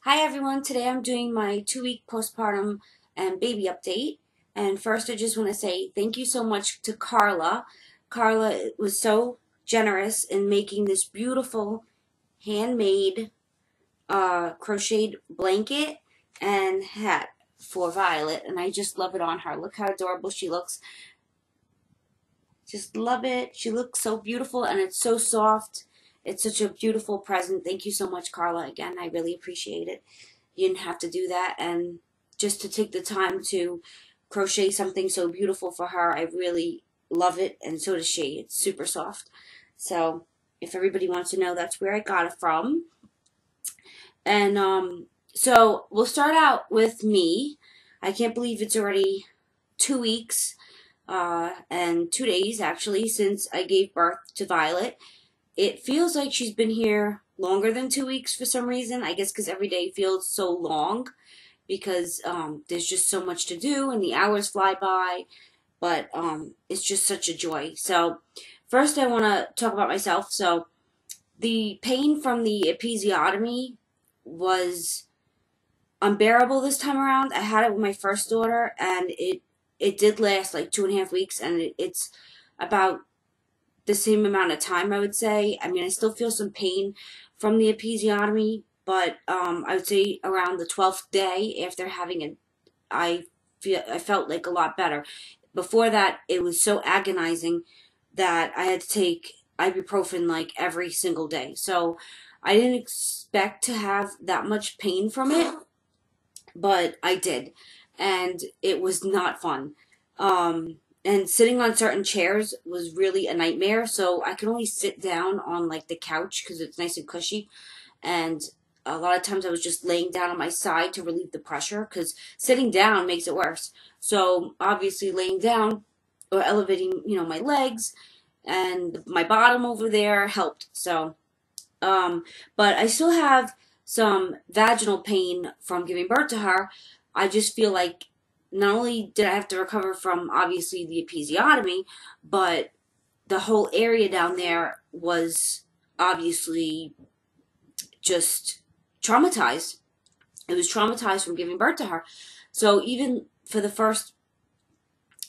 Hi everyone, today I'm doing my 2-week postpartum and baby update. And first I just want to say thank you so much to Carla. Carla was so generous in making this beautiful handmade crocheted blanket and hat for Violet. And I just love it on her. Look how adorable she looks. Just love it. She looks so beautiful and it's so soft. It's such a beautiful present. Thank you so much, Carla. Again, I really appreciate it. You didn't have to do that, and just to take the time to crochet something so beautiful for her, I really love it, and so does she. It's super soft. So if everybody wants to know, that's where I got it from. And so we'll start out with me. I can't believe it's already 2 weeks and 2 days actually since I gave birth to Violet. It feels like she's been here longer than 2 weeks for some reason. I guess because every day feels so long because there's just so much to do and the hours fly by. But it's just such a joy. So first I want to talk about myself. So the pain from the episiotomy was unbearable this time around. I had it with my first daughter and it did last like 2.5 weeks, and it's about the same amount of time, I would say. I mean, I still feel some pain from the episiotomy, but I would say around the 12th day after having it, I felt like a lot better. Before that, it was so agonizing that I had to take ibuprofen like every single day. So I didn't expect to have that much pain from it, but I did, and it was not fun. And sitting on certain chairs was really a nightmare, so I could only sit down on like the couch because it's nice and cushy, and a lot of times I was just laying down on my side to relieve the pressure because sitting down makes it worse. So obviously laying down or elevating, my legs and my bottom over there helped. So, but I still have some vaginal pain from giving birth to her. I just feel like not only did I have to recover from obviously the episiotomy, but the whole area down there was obviously just traumatized. It was traumatized from giving birth to her. So even for the first,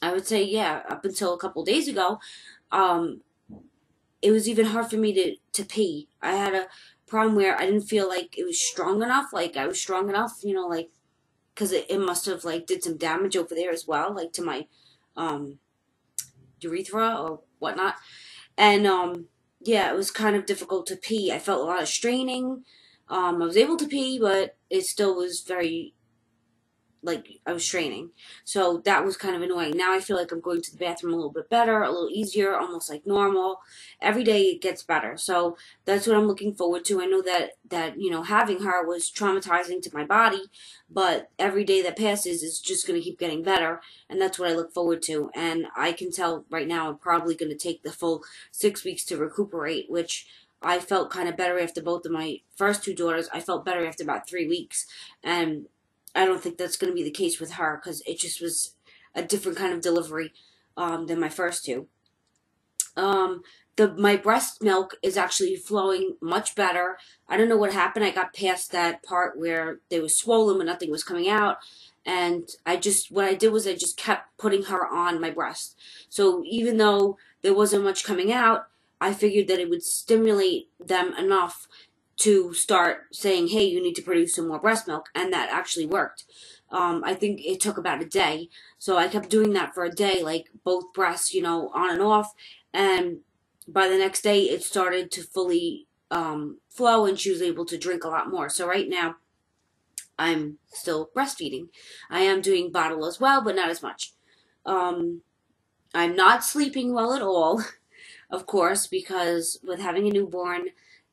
I would say, yeah, up until a couple days ago, um, it was even hard for me to pee. I had a problem where I didn't feel like it was strong enough. Like I was strong enough, like because it must have like did some damage over there as well, like to my um, urethra or whatnot. And yeah, it was kind of difficult to pee. I felt a lot of straining. I was able to pee, but it still was very like I was straining. So that was kind of annoying. Now I feel like I'm going to the bathroom a little bit better, a little easier, almost like normal. Every day it gets better. So that's what I'm looking forward to. I know that having her was traumatizing to my body, but every day that passes is just going to keep getting better, and that's what I look forward to. And I can tell right now I'm probably going to take the full 6 weeks to recuperate, which I felt kind of better after both of my first two daughters. I felt better after about 3 weeks, and I don't think that's going to be the case with her because it just was a different kind of delivery than my first two. My breast milk is actually flowing much better. I don't know what happened. I got past that part where they was swollen but nothing was coming out. And what I did was I just kept putting her on my breast. So even though there wasn't much coming out, I figured that it would stimulate them enough to start saying, hey, you need to produce some more breast milk, and that actually worked. I think it took about a day, so I kept doing that for a day, like both breasts, on and off, and by the next day, it started to fully flow, and she was able to drink a lot more. So right now, I'm still breastfeeding. I am doing bottle as well, but not as much. Um, I'm not sleeping well at all, of course, because with having a newborn,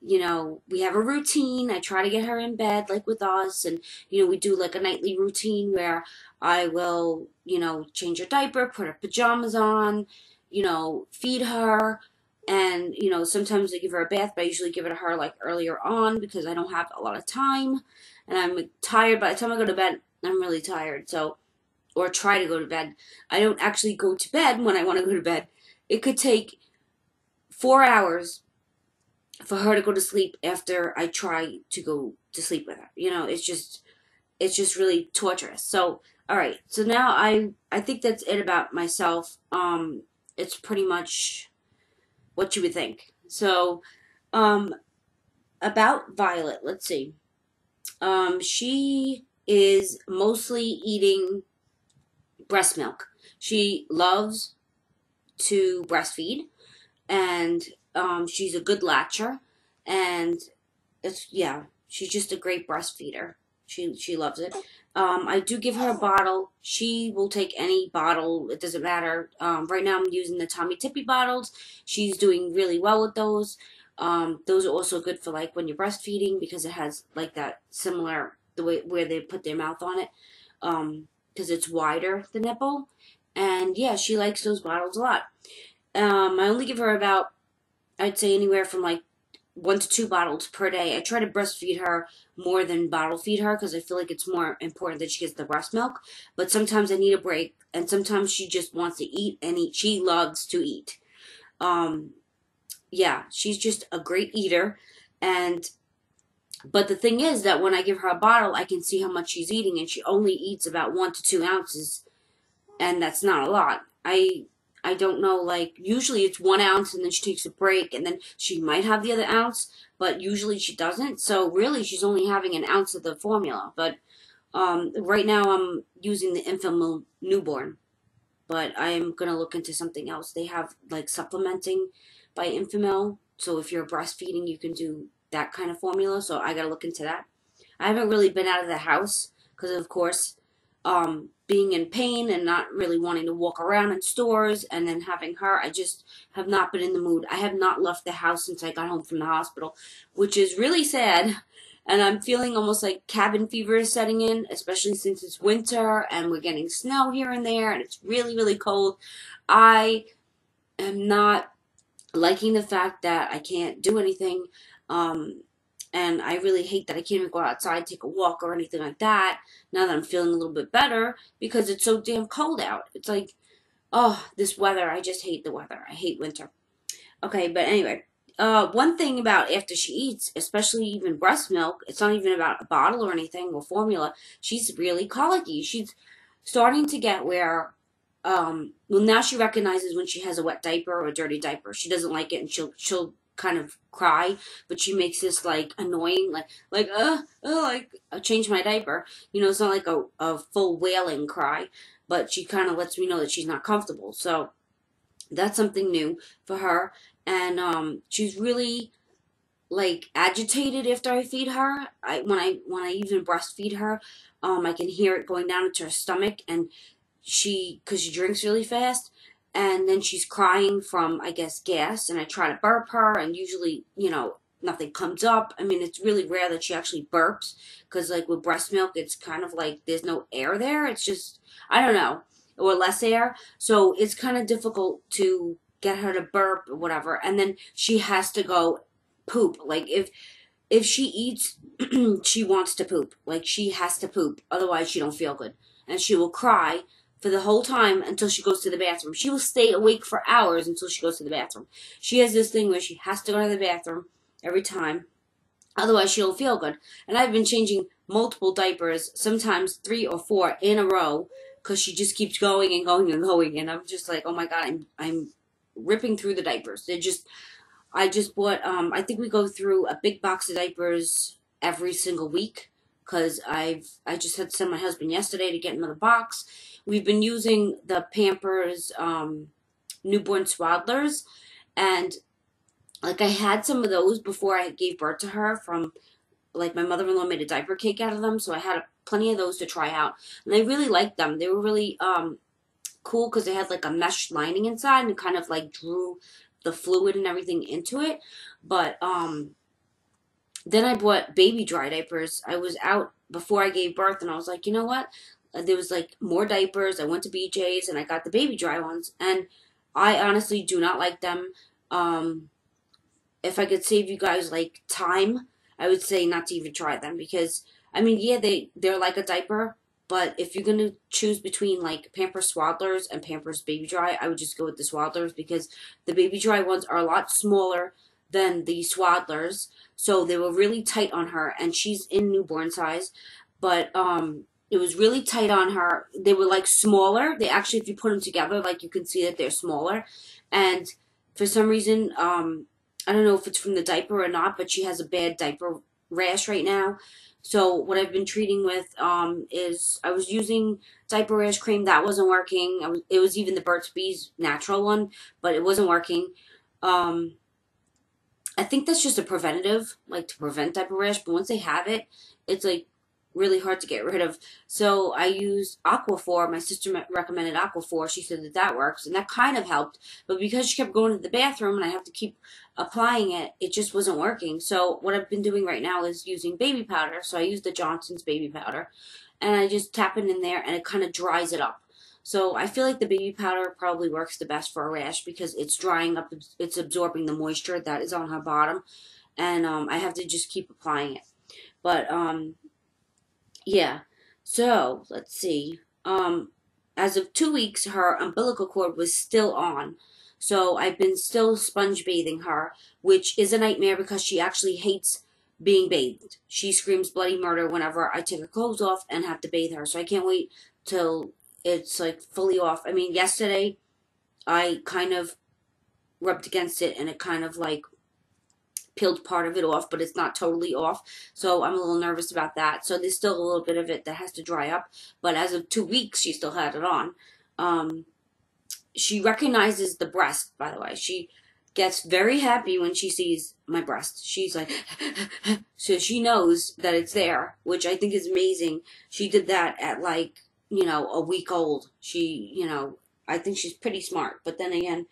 we have a routine. I try to get her in bed, like with us, and, we do like a nightly routine where I will, change her diaper, put her pajamas on, feed her, and, sometimes I give her a bath, but I usually give it to her like earlier on because I don't have a lot of time, and I'm tired. By the time I go to bed, I'm really tired, so, or try to go to bed. I don't actually go to bed when I want to go to bed. It could take 4 hours for her to go to sleep after I try to go to sleep with her. You know, it's just really torturous. So, all right. So now I think that's it about myself. It's pretty much what you would think. So, um, about Violet, let's see. She is mostly eating breast milk. She loves to breastfeed, and she's a good latcher, and it's yeah, she's just a great breastfeeder. She loves it. I do give her a bottle. She will take any bottle. It doesn't matter. Right now I'm using the Tommy Tippy bottles. She's doing really well with those. Those are also good for like when you're breastfeeding because it has like that similar the way where they put their mouth on it. Because it's wider the nipple, and yeah, she likes those bottles a lot. I only give her about, I'd say anywhere from like 1 to 2 bottles per day. I try to breastfeed her more than bottle feed her because I feel like it's more important that she gets the breast milk. But sometimes I need a break, and sometimes she just wants to eat and eat. She loves to eat. Um, yeah, she's just a great eater, and but the thing is that when I give her a bottle, I can see how much she's eating, and she only eats about 1 to 2 ounces, and that's not a lot. I don't know, like usually it's 1 ounce and then she takes a break and then she might have the other ounce, but usually she doesn't. So really she's only having an ounce of the formula. But right now I'm using the infant newborn, but I'm gonna look into something else. They have like supplementing by Infamil, so if you're breastfeeding you can do that kind of formula, so I gotta look into that. I haven't really been out of the house because, of course, being in pain and not really wanting to walk around in stores and then having her, I just have not been in the mood. I have not left the house since I got home from the hospital, which is really sad. And I'm feeling almost like cabin fever is setting in, especially since it's winter and we're getting snow here and there and it's really, really cold. I am not liking the fact that I can't do anything. Um, and I really hate that I can't even go outside, take a walk or anything like that now that I'm feeling a little bit better because it's so damn cold out. It's like, oh, this weather. I just hate the weather. I hate winter. Okay, but anyway, one thing about after she eats, especially even breast milk, it's not even about a bottle or anything or formula. She's really colicky. She's starting to get where, well, now she recognizes when she has a wet diaper or a dirty diaper. She doesn't like it, and she'll kind of cry, but she makes this like annoying, like change my diaper. You know, it's not like a full wailing cry, but she kind of lets me know that she's not comfortable. So that's something new for her, and she's really like agitated after I feed her. When I even breastfeed her, I can hear it going down into her stomach, and because she drinks really fast, and then she's crying from, I guess, gas, and I try to burp her, and usually, nothing comes up. I mean, it's really rare that she actually burps, because, like, with breast milk, it's kind of like there's no air there. It's just, I don't know, or less air, so it's kind of difficult to get her to burp or whatever, and then she has to go poop. Like, if she eats, she wants to poop. Like, she has to poop, otherwise she don't feel good, and she will cry for the whole time until she goes to the bathroom. She will stay awake for hours until she goes to the bathroom. She has this thing where she has to go to the bathroom every time. Otherwise, she don't feel good. And I've been changing multiple diapers, sometimes 3 or 4 in a row, because she just keeps going and going and going. And I'm just like, oh my God, I'm ripping through the diapers. I just bought, I think we go through a big box of diapers every single week because I just had to send my husband yesterday to get another box. We've been using the Pampers newborn swaddlers, and like I had some of those before I gave birth to her from, like, my mother-in-law made a diaper cake out of them, so I had plenty of those to try out, and I really liked them. They were really cool because they had like a mesh lining inside and kind of like drew the fluid and everything into it. But then I bought baby dry diapers. I was out before I gave birth, and I was like, you know what? There was like more diapers. I went to BJ's and I got the baby dry ones, and I honestly do not like them. If I could save you guys like time, I would say not to even try them because I mean, yeah, they're like a diaper, but if you're gonna choose between like Pampers Swaddlers and Pampers Baby Dry, I would just go with the Swaddlers because the Baby Dry ones are a lot smaller than the swaddlers. So they were really tight on her, and she's in newborn size, but it was really tight on her. They were like smaller. They actually, if you put them together, like you can see that they're smaller. And for some reason, I don't know if it's from the diaper or not, but she has a bad diaper rash right now. So what I've been treating with is I was using diaper rash cream. That wasn't working. It was even the Burt's Bees natural one, but it wasn't working. I think that's just a preventative, like to prevent diaper rash. But once they have it, it's like really hard to get rid of. So I use Aquaphor. My sister recommended Aquaphor. She said that that works, and that kind of helped. But because she kept going to the bathroom and I have to keep applying it, it just wasn't working. So what I've been doing right now is using baby powder. So I use the Johnson's baby powder, and I just tap it in there, and it kind of dries it up. So I feel like the baby powder probably works the best for a rash because it's drying up, it's absorbing the moisture that is on her bottom, and I have to just keep applying it. But yeah, so let's see. As of 2 weeks, her umbilical cord was still on. So I've been still sponge bathing her, which is a nightmare because she actually hates being bathed. She screams bloody murder whenever I take her clothes off and have to bathe her. So I can't wait till it's like fully off. I mean, yesterday I kind of rubbed against it and it kind of like peeled part of it off, but it's not totally off. So I'm a little nervous about that. So there's still a little bit of it that has to dry up. But as of 2 weeks, she still had it on. She recognizes the breast, by the way. She gets very happy when she sees my breast. She's like, so she knows that it's there, which I think is amazing. She did that at like, you know, a week old. She, you know, I think she's pretty smart. But then again,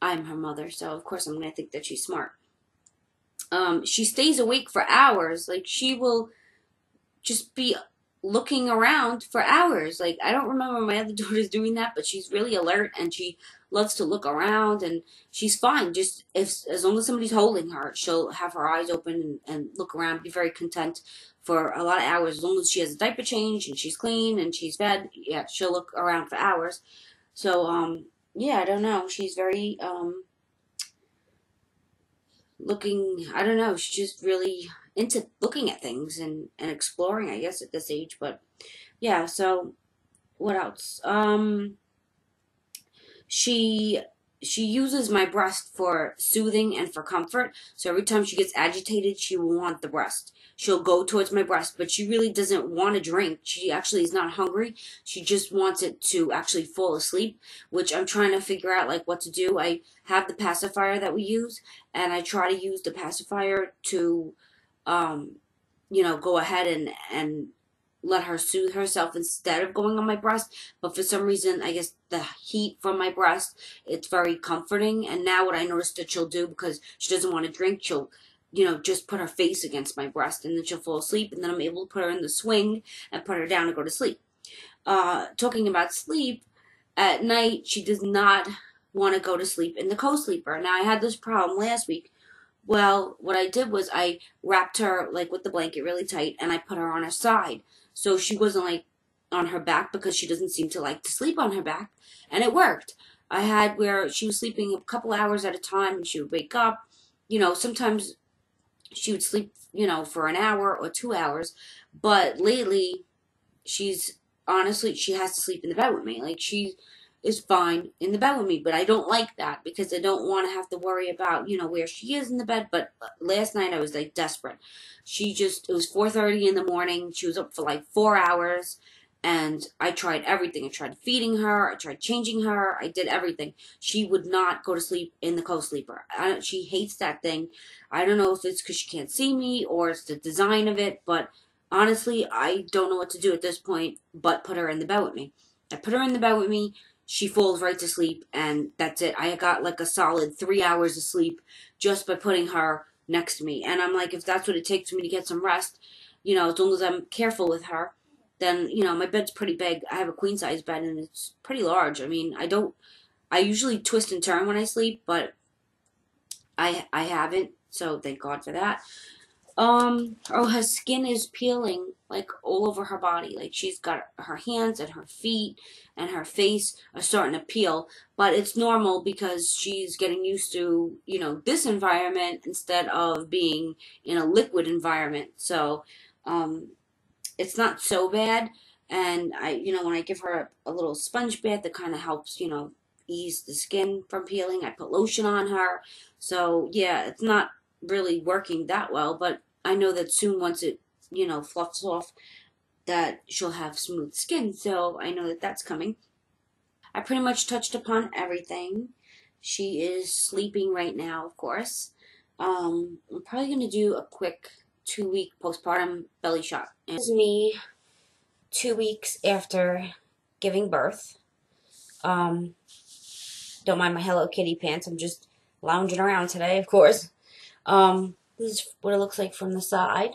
I'm her mother, so of course I'm going to think that she's smart. She stays awake for hours. Like, she will just be looking around for hours. Like, I don't remember my other daughters doing that, but she's really alert and she loves to look around, and she's fine. Just as long as somebody's holding her, she'll have her eyes open and look around, be very content for a lot of hours. As long as she has a diaper change and she's clean and she's fed, yeah, she'll look around for hours. So, yeah, I don't know. She's very, looking, I don't know, she's just really into looking at things and exploring, I guess, at this age. But yeah, so what else? She uses my breast for soothing and for comfort. So every time she gets agitated, she will want the breast. She'll go towards my breast, but she really doesn't want to drink. She actually is not hungry. She just wants it to actually fall asleep, which I'm trying to figure out like what to do. I have the pacifier that we use, and I try to use the pacifier to, you know, go ahead and let her soothe herself instead of going on my breast. But for some reason, I guess the heat from my breast, it's very comforting. And now what I noticed that she'll do, because she doesn't want to drink, she'll, you know, just put her face against my breast, and then she'll fall asleep, and then I'm able to put her in the swing and put her down and go to sleep. Talking about sleep, at night, she does not want to go to sleep in the co-sleeper. Now, I had this problem last week. Well, what I did was I wrapped her like with the blanket really tight, and I put her on her side. So she wasn't like on her back, because she doesn't seem to like to sleep on her back. And it worked. I had where she was sleeping a couple hours at a time, and she would wake up. You know, sometimes she would sleep, you know, for an hour or 2 hours. But lately, she's honestly, she has to sleep in the bed with me. Like, she is fine in the bed with me, but I don't like that because I don't want to have to worry about, you know, where she is in the bed. But last night I was like desperate. It was 4:30 in the morning. She was up for like 4 hours, and I tried everything. I tried feeding her. I tried changing her. I did everything. She would not go to sleep in the co-sleeper. She hates that thing. I don't know if it's because she can't see me or it's the design of it, but honestly, I don't know what to do at this point but put her in the bed with me. I put her in the bed with me. She falls right to sleep, and that's it. I got like a solid 3 hours of sleep just by putting her next to me. And I'm like, if that's what it takes for me to get some rest, you know, as long as I'm careful with her, then, you know, my bed's pretty big. I have a queen size bed, and it's pretty large. I mean, I usually twist and turn when I sleep, but I haven't, so thank God for that. her skin is peeling like all over her body. Like she's got her hands and her feet and her face are starting to peel. But it's normal because she's getting used to, you know, this environment instead of being in a liquid environment. So, it's not so bad. And when I give her a little sponge bath that kind of helps, ease the skin from peeling. I put lotion on her. So, yeah, it's not really working that well, but I know that soon once it, fluffs off, that she'll have smooth skin. So I know that that's coming. I pretty much touched upon everything. She is sleeping right now, of course. I'm probably going to do a quick 2-week postpartum belly shot. And this is me 2 weeks after giving birth. Don't mind my Hello Kitty pants. I'm just lounging around today, of course. This is what it looks like from the side.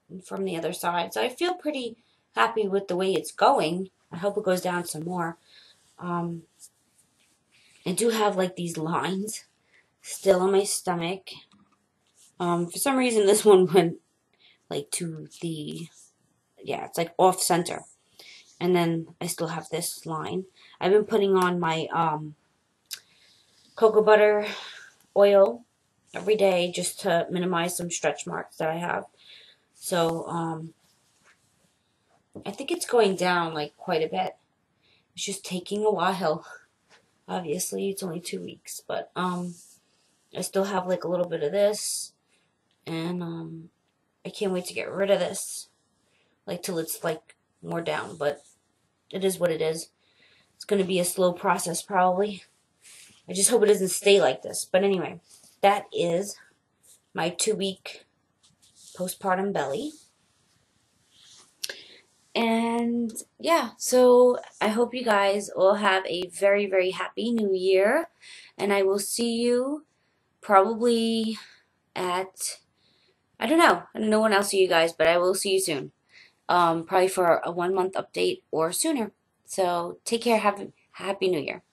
And from the other side. So I feel pretty happy with the way it's going. I hope it goes down some more. I do have like these lines still on my stomach. For some reason this one went like to the, it's like off center. And then I still have this line. I've been putting on my cocoa butter oil every day just to minimize some stretch marks that I have. So I think it's going down like quite a bit. It's just taking a while. Obviously, it's only 2 weeks, but I still have like a little bit of this, and I can't wait to get rid of this, like till it's like more down. But it is what it is. It's going to be a slow process probably. I just hope it doesn't stay like this. But anyway, that is my 2-week postpartum belly. And yeah, so I hope you guys all have a very, very happy new year. And I will see you probably at, I don't know when I'll see you guys, but I will see you soon. Probably for a 1-month update or sooner. So take care. Have a happy new year.